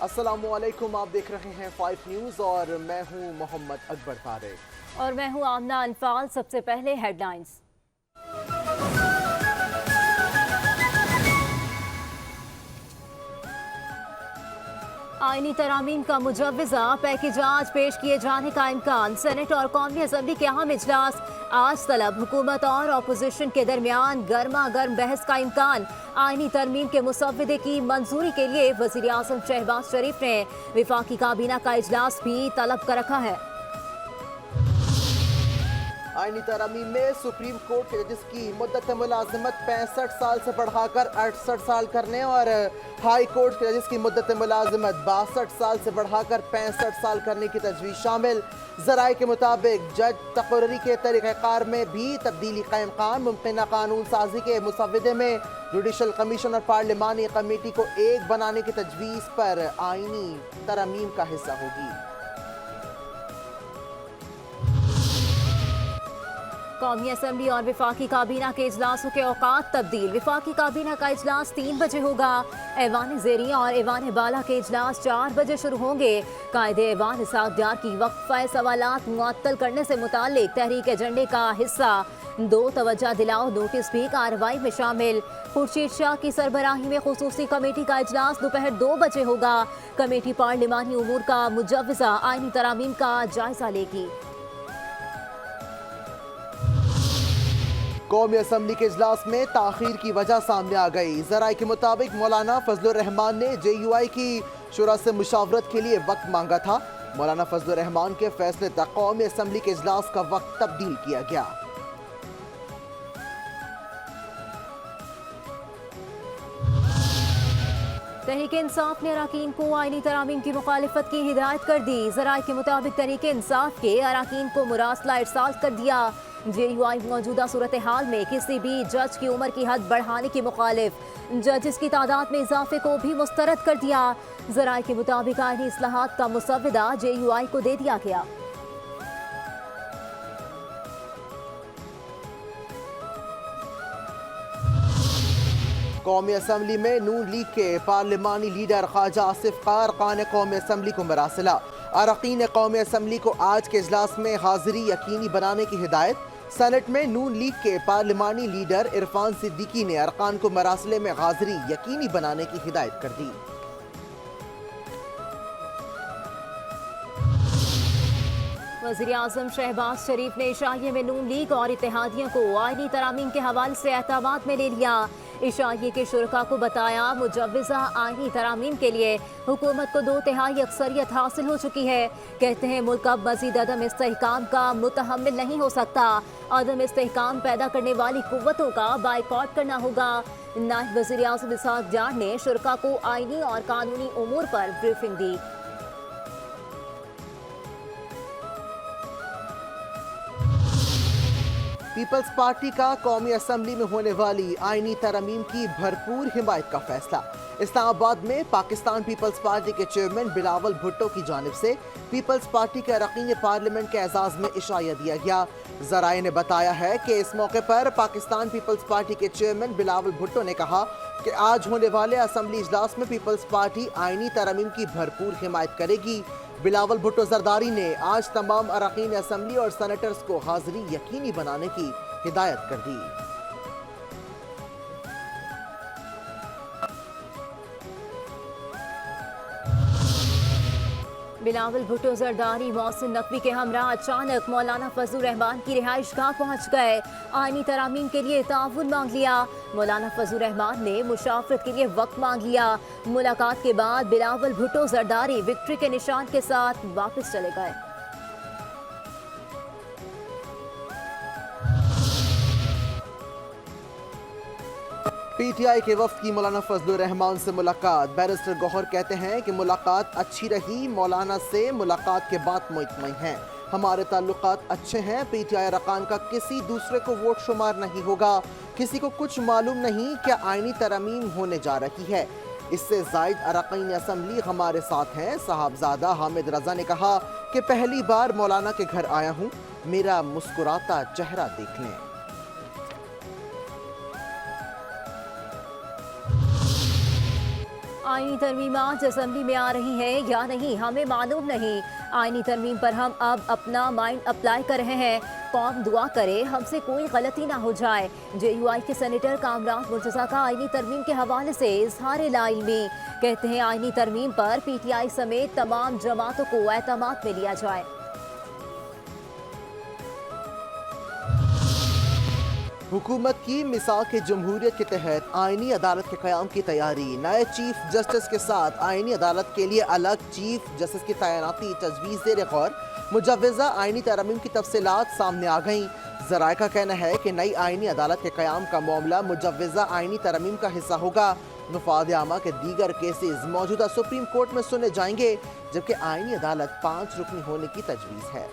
अस्सलामुअलैकुम, आप देख रहे हैं 5 न्यूज़ और मैं हूं मोहम्मद अकबर तारिक और मैं हूं आमना अनफाल। सबसे पहले हेडलाइंस। आईनी तरामीम का मुजव्वज़ा पैकेज आज पेश किए जाने का इम्कान। सेनेट और कौमी असम्बली के अहम इजलास आज तलब। हुकूमत और अपोजिशन के दरमियान गर्मा गर्म बहस का इम्कान। आईनी तरमीम के मुसव्वदे की मंजूरी के लिए वज़ीर आज़म शहबाज शरीफ ने विफाकी काबीना का इजलास भी तलब कर रखा है। आईनी तरमीम में सुप्रीम कोर्ट के जज की मुद्दत मुलाजमत 65 साल से बढ़ाकर 68 साल करने और हाई कोर्ट के जज की मुद्दत मुलाजमत 62 साल से बढ़ाकर 65 साल करने की तजवीज़ शामिल। ज़राए के मुताबिक जज तकर्री के तरीक़ाकार में भी तब्दीली का इम्कान। मुमकिन कानून साजी के मुसव्वदे में जुडिशल कमीशन और पार्लिमानी कमेटी को एक बनाने की तजवीज़ पर आईनी तरमीम का हिस्सा होगी। कौमी असम्बली और विफाकी काबीना के इजलासों के औकात तब्दील। विफाकी काबीना का इजलास 3 बजे होगा। ऐवान ज़ेरिया और ऐवान बाला के इजलास 4 बजे शुरू होंगे। कायदे ऐवान इसाक डार की वक्फ़ा सवालात मुअत्तल करने से मुताल्लिक तहरीक एजेंडे का हिस्सा 2 तवज्जो दिलाओ नोटिस भी कार्रवाई में शामिल। खुर्शीद शाह की सरबराही में खुसूसी कमेटी का इजलास दोपहर 2 बजे होगा। कमेटी पार्लिमानी उमूर का मुजव्वज़ा आईनी तरामीम का जायजा लेगी। कौमी असम्बली के इजलास में ताखीर की वजह सामने आ गई। ज़राए के मुताबिक मौलाना फजलुर रहमान ने JUI की शुरा से मुशावरत के लिए वक्त मांगा था। मौलाना फजलुर रहमान के फैसले तक कौमी असम्बली के इजलास का वक्त तब्दील किया गया। तहरीक इंसाफ ने अराकीन को आईनी तरामीम की मुखालिफत की हिदायत कर दी। ज़राए के मुताबिक तहरीक इंसाफ के अराकीन को मुरासला इरसाल कर दिया। JUI मौजूदा सूरत हाल में किसी भी जज की उम्र की हद बढ़ाने की मुखालिफ, जजेस की तादाद में इजाफे को भी मुस्तरद कर दिया। ज़राए के मुताबिक आईनी इस्लाहात का मुसव्वदा JUI को दे दिया गया। कौमी असम्बली में नून लीग के पार्लिमानी लीडर ख्वाजा आसिफ खार खान कौमी असम्बली को मरासिला। अरकान कौमी असम्बली को आज के इजलास में हाजिरी यकीनी बनाने की हिदायत। सेनेट में नून लीग के पार्लिमानी लीडर इरफान सिद्दीकी ने अरकान को मरासले में हाजिरी यकीनी बनाने की हिदायत कर दी। वज़ीर आज़म शहबाज शरीफ ने इशाइये में नून लीग और इत्तेहादियों को आईनी तरामीम के हवाले से एहतमाद में ले लिया। इशाइये के शुरका को बताया मुजव्वज़ा आईनी तरामीम के लिए हुकूमत को 2/3 अक्सरियत हासिल हो चुकी है। कहते हैं मुल्क अब मज़ीद अदम इस्तेहकाम का मुतहम्मिल नहीं हो सकता। अदम इस्तेहकाम पैदा करने वाली कुव्वतों का बाइकॉट करना होगा। नायब वज़ीर आज़म इसाक डार ने शुरका को आईनी और कानूनी उमूर पर ब्रीफिंग दी। पीपल्स पार्टी का कौमी असम्बली में होने वाली आईनी तरमीम की भरपूर हिमायत का फैसला। इस्लामाबाद में पाकिस्तान पीपल्स पार्टी के चेयरमैन बिलावल भुट्टो की जानिब से पीपल्स पार्टी के अरकान पार्लियामेंट के एजाज में इशाया दिया गया। ज़राए ने बताया है कि इस मौके पर पाकिस्तान पीपल्स पार्टी के चेयरमैन बिलावल भुट्टो ने कहा कि आज होने वाले असम्बली इजलास में पीपल्स पार्टी आईनी तरमीम की भरपूर हिमायत करेगी। बिलावल भुट्टो जरदारी ने आज तमाम अरकान असम्बली और सेनेटर्स को हाजिरी यकीनी बनाने की हिदायत कर दी। बिलावल भुट्टो जरदारी मोहसिन नकवी के हमरा अचानक मौलाना फजलुर रहमान की रिहाइश गाह पहुँच गए। आईनी तरामीम के लिए ताउन मांग लिया। मौलाना फजलुर रहमान ने मुशावरत के लिए वक्त मांग लिया। मुलाकात के बाद बिलावल भुट्टो जरदारी विक्ट्री के निशान के साथ वापस चले गए। PTI के वफ्द की मौलाना फजलुर रहमान से मुलाकात। बैरिस्टर गौहर कहते हैं कि मुलाकात अच्छी रही। मौलाना से मुलाकात के बाद मुतमईन हैं। हमारे ताल्लुकात अच्छे हैं। PTI अरकान का किसी दूसरे को वोट शुमार नहीं होगा। किसी को कुछ मालूम नहीं क्या आईनी तरमीम होने जा रही है। इससे जायद अरकान असम्बली हमारे साथ हैं। साहबजादा हामिद रजा ने कहा कि पहली बार मौलाना के घर आया हूँ, मेरा मुस्कुराता चेहरा देख लें। आईनी तरमीमात असेंबली में आ रही हैं या नहीं हमें मालूम नहीं। आईनी तरमीम पर हम अब अपना माइंड अप्लाई कर रहे हैं। कौम दुआ करे हमसे कोई गलती ना हो जाए। JUI के सेनेटर कामरान मुर्तज़ा का आईनी तरमीम के हवाले से इजहार लाइल्मी। कहते हैं आईनी तरमीम पर PTI समेत तमाम जमातों को एतमाद में लिया जाए। हुकूमत की मिसाल के जमहूरियत के तहत आईनी अदालत के क़याम की तैयारी। नए चीफ जस्टिस के साथ आईनी अदालत के लिए अलग चीफ जस्टिस की तैनाती तजवीज़ ज़ेर गौर। मुजव्वज़ा आईनी तरमीम की तफसीलात सामने आ गईं। ज़राए का कहना है कि नई आईनी अदालत के क़याम का मामला मुजव्वज़ा आईनी तरमीम का हिस्सा होगा। मुफाद आमा के दीगर केसेस मौजूदा सुप्रीम कोर्ट में सुने जाएंगे, जबकि आईनी अदालत 5 रुकनी होने की तजवीज़ है।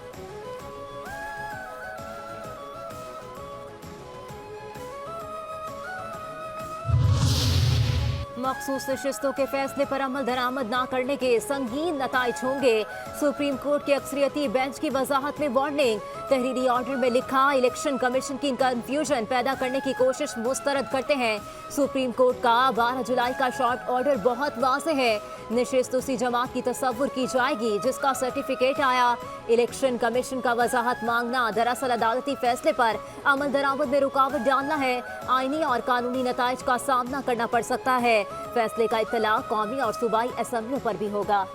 मखसूस नशिस्तों के फैसले पर अमल दरामद न करने के संगीन नताइज होंगे। सुप्रीम कोर्ट के अक्सरियती बेंच की वजाहत में वार्निंग। तहरीरी ऑर्डर में लिखा इलेक्शन कमीशन की कंफ्यूजन पैदा करने की कोशिश मुस्तरद करते हैं। सुप्रीम कोर्ट का 12 जुलाई का शॉर्ट ऑर्डर बहुत वाज़ेह है। नशिस्त उसी जमात की तसव्वुर की जाएगी जिसका सर्टिफिकेट आया। इलेक्शन कमीशन का वजाहत मांगना दरअसल अदालती फैसले पर अमल दरामद में रुकावट डालना है। आईनी और कानूनी नताइज का सामना करना पड़ सकता है। फैसले का इत्तला कौमी और सूबाई असेंबलियों पर भी होगा।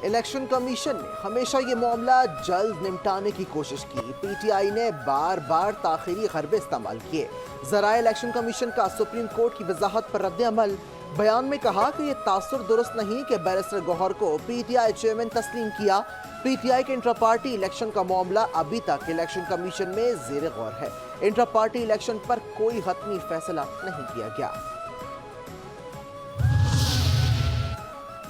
इलेक्शन कमीशन ने हमेशा ये मामला जल्द निपटाने की कोशिश की। PTI ने बार बार ताखीरी हरबे इस्तेमाल किए। ज़राए इलेक्शन कमीशन का सुप्रीम कोर्ट की वजाहत पर रद्द अमल। बयान में कहा कि यह तासुर दुरुस्त नहीं कि बैरिस्टर गौहर को PTI चेयरमैन तस्लीम किया। PTI के इंट्रा पार्टी इलेक्शन का मामला अभी तक इलेक्शन कमीशन में ज़ेर गौर है। इंट्रा पार्टी इलेक्शन पर कोई हतमी फैसला नहीं किया गया।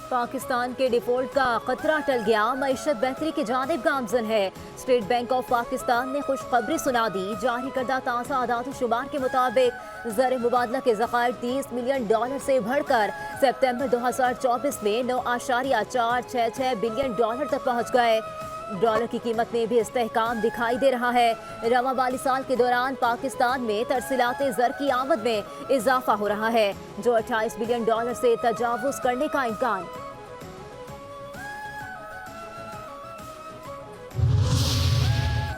पाकिस्तान के डिफॉल्ट का खतरा टल गया। मईशत बेहतरी की जानिब गामजन है। स्टेट बैंक ऑफ पाकिस्तान ने खुशखबरी सुना दी। जारी करदा ताज़ा आदाद शुमार के मुताबिक ज़र मुबादला के ज़खायर $30 मिलियन से बढ़कर सितंबर 2024 में $9.466 बिलियन तक पहुँच गए। डॉलर की कीमत में भी इस्तेहकाम दिखाई दे रहा है। रवा वाली साल के दौरान पाकिस्तान में तरसीलात ज़र की आमद में इजाफा हो रहा है, जो $28 बिलियन से तजावुज़ करने का इम्कान।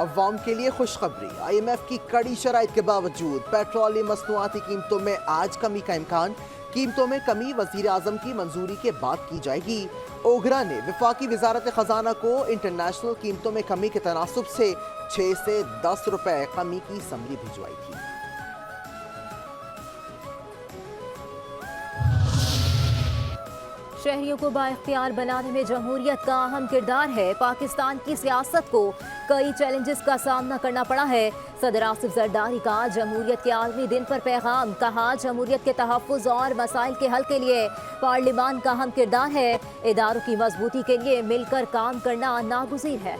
अवाम के लिए खुशखबरी। IMF की कड़ी शराइत के बावजूद पेट्रोलियम मसनूआती कीमतों में आज कमी का इम्कान। कीमतों में कमी वज़ीर आज़म की मंजूरी के बाद की जाएगी। ओगरा ने वफाकी वजारत खजाना को इंटरनेशनल कीमतों में कमी के तनासुब से 6 से 10 रुपए कमी की समरी भिजवाई थी। शहरियों को बाइख्तियार बनाने में जमहूरियत का अहम किरदार है। पाकिस्तान की सियासत को कई चैलेंजेस का सामना करना पड़ा है। सदर आसिफ जरदारी का जमहूरियत के आलमी दिन पर पैगाम। कहा जमहूरियत के तहफ़्फ़ुज़ और मसाइल के हल के लिए पार्लिमान का अहम किरदार है। इदारों की मजबूती के लिए मिलकर काम करना नागुज़ीर है।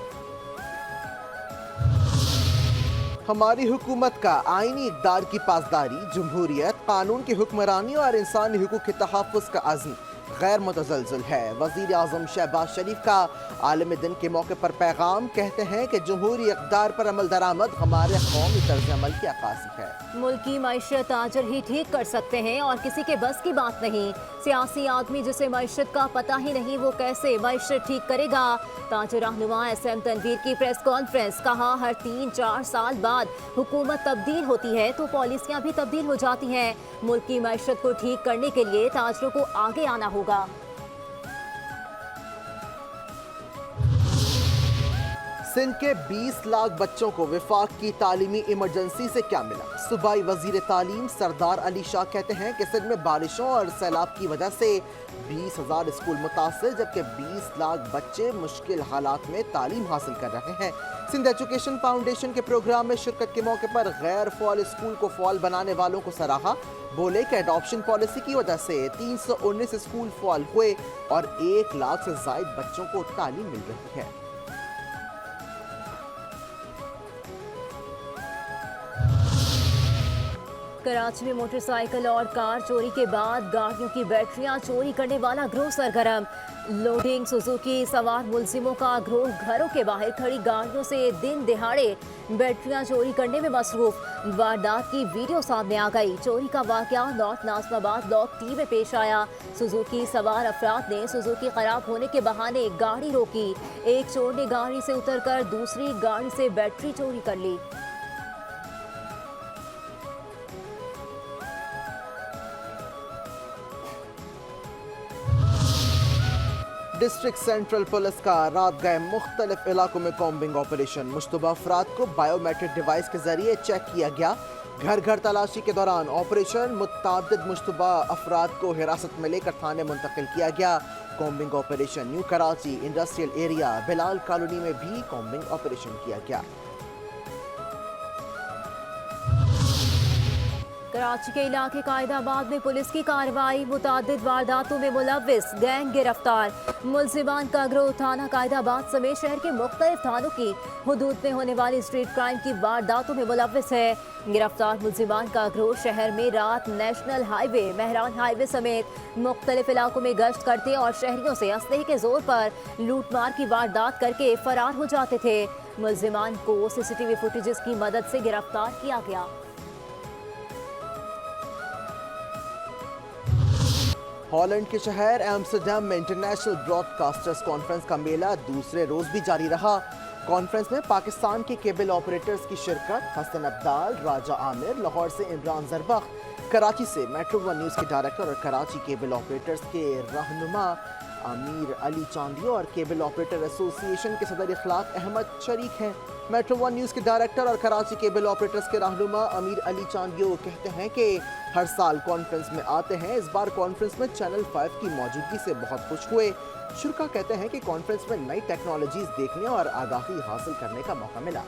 हमारी हुकूमत का आईनी इक़दार की पासदारी, जमहूरियत, कानून की हुक्मरानी और इंसानी हुकूक के तहफ़्फ़ुज़ का अज़्म गैर मुतज़लज़ल है। वज़ीर आज़म शहबाज शरीफ का आलमी दिन के मौके पर पैगाम। कहते हैं कि जमहूरी इक़दार पर अमल दरामद हमारे कौमी तर्ज़ अमल की अक्कासी है। मुल्क की मईशत ताजर ही ठीक कर सकते हैं और किसी के बस की बात नहीं। सियासी आदमी जिसे मईशत का पता ही नहीं वो कैसे मईशत ठीक करेगा। ताजर रहनुमा SM तनवीर की प्रेस कॉन्फ्रेंस। कहा हर 3-4 साल बाद हुकूमत तब्दील होती है तो पॉलिसियाँ भी तब्दील हो जाती हैं। मुल्क की मईशत को ठीक करने के लिए ताजरों को आगे आना होगा। सिंध के 20 लाख बच्चों को विफाक की तालीमी इमरजेंसी से क्या मिला? सूबाई वजीर तालीम सरदार अली शाह कहते हैं कि सिंध में बारिशों और सैलाब की वजह से 20,000 स्कूल मुतासर, जबकि 20 लाख बच्चे मुश्किल हालात में तालीम हासिल कर रहे हैं। सिंध एजुकेशन फाउंडेशन के प्रोग्राम में शिरकत के मौके पर गैर फ़ाल स्कूल को फ़ाल बनाने वालों को सराहा। बोले कि एडॉप्शन पॉलिसी की वजह से 319 स्कूल फ़ाल हुए और 1 लाख से ज़ायद बच्चों को तालीम मिल रही है। कराची में मोटरसाइकिल और कार चोरी के बाद गाड़ियों की बैटरियां चोरी करने वाला गिरोह सरगर्म। लोडिंग सुजुकी सवार मुलजिमों का ग्रोह घरों के बाहर खड़ी गाड़ियों से दिन दिहाड़े बैटरियां चोरी करने में मसरूफ। वारदात की वीडियो सामने आ गई। चोरी का वाकया नॉर्थ नाज़िमाबाद ब्लॉक टी में पेश आया। सुजुकी सवार अफराद ने सुजुकी खराब होने के बहाने गाड़ी रोकी। एक चोर ने गाड़ी से उतरकर दूसरी गाड़ी से बैटरी चोरी कर ली। डिस्ट्रिक्ट सेंट्रल पुलिस का रात गए मुख्तलिफ इलाकों में कॉम्बिंग ऑपरेशन। मुश्तबा अफराद को बायोमेट्रिक डिवाइस के जरिए चेक किया गया। घर घर तलाशी के दौरान ऑपरेशन मुताबिद मुश्तबा अफराद को हिरासत में लेकर थाने मुंतकिल किया गया। Combing operation new Karachi industrial area Bilal colony में भी कॉम्बिंग ऑपरेशन किया गया। कराची के इलाके कायदाबाद में पुलिस की कार्रवाई। मुतादिद वारदातों में मुलव्विस गैंग गिरफ्तार। मुलजिमान का ग्रोह थाना कायदाबाद समेत शहर के मुख्तलिफ थानों की हुदूद में होने वाली स्ट्रीट क्राइम की वारदातों में मुलव्विस है। गिरफ्तार मुलजिमान का ग्रोह शहर में रात नेशनल हाईवे, मेहरान हाईवे समेत मुख्तलिफ इलाकों में गश्त करते और शहरियों से असलहे के जोर पर लूटमार की वारदात करके फरार हो जाते थे। मुलजिमान को सीसीटीवी फुटेजेस की मदद से गिरफ्तार किया गया। हॉलैंड के शहर एम्स्टरडम में इंटरनेशनल ब्रॉडकास्टर्स कॉन्फ्रेंस का मेला दूसरे रोज भी जारी रहा। कॉन्फ्रेंस में पाकिस्तान के केबल ऑपरेटर्स की शिरकत। हसन अब्दाल, राजा आमिर, लाहौर से इमरान जरबख, कराची से मेट्रो वन न्यूज़ के डायरेक्टर और कराची केबल ऑपरेटर्स के रहनुमा अमीर अली चांदियो और केबल ऑपरेटर एसोसिएशन के सदर इखलाक अहमद शरीक हैं। मेट्रो वन न्यूज़ के डायरेक्टर और कराची केबल ऑपरेटर्स के रहनुमा अमीर अली चांदियो कहते हैं कि हर साल कॉन्फ्रेंस में आते हैं। इस बार कॉन्फ्रेंस में चैनल 5 की मौजूदगी से बहुत खुश हुए। शुरा कहते हैं कि कॉन्फ्रेंस में नई टेक्नोलॉजीज देखने और आगाही हासिल करने का मौका मिला।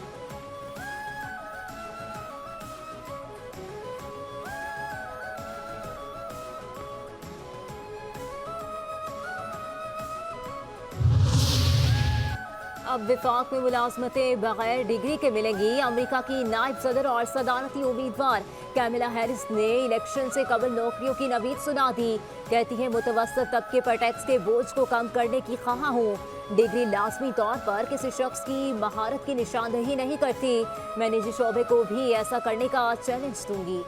अब विफाक में मुलाजमतें बगैर डिग्री के मिलेंगी। अमेरिका की नायब सदर और सदारती उम्मीदवार कैमिला हैरिस ने इलेक्शन से कबल नौकरियों की नवीद सुना दी। कहती हैं मुतवस्सित तबके पर टैक्स के बोझ को कम करने की ख्वाह हूँ। डिग्री लाजमी तौर पर किसी शख्स की महारत की निशानदेही नहीं करती। मैं निजी शोबे को भी ऐसा करने का चैलेंज दूंगी।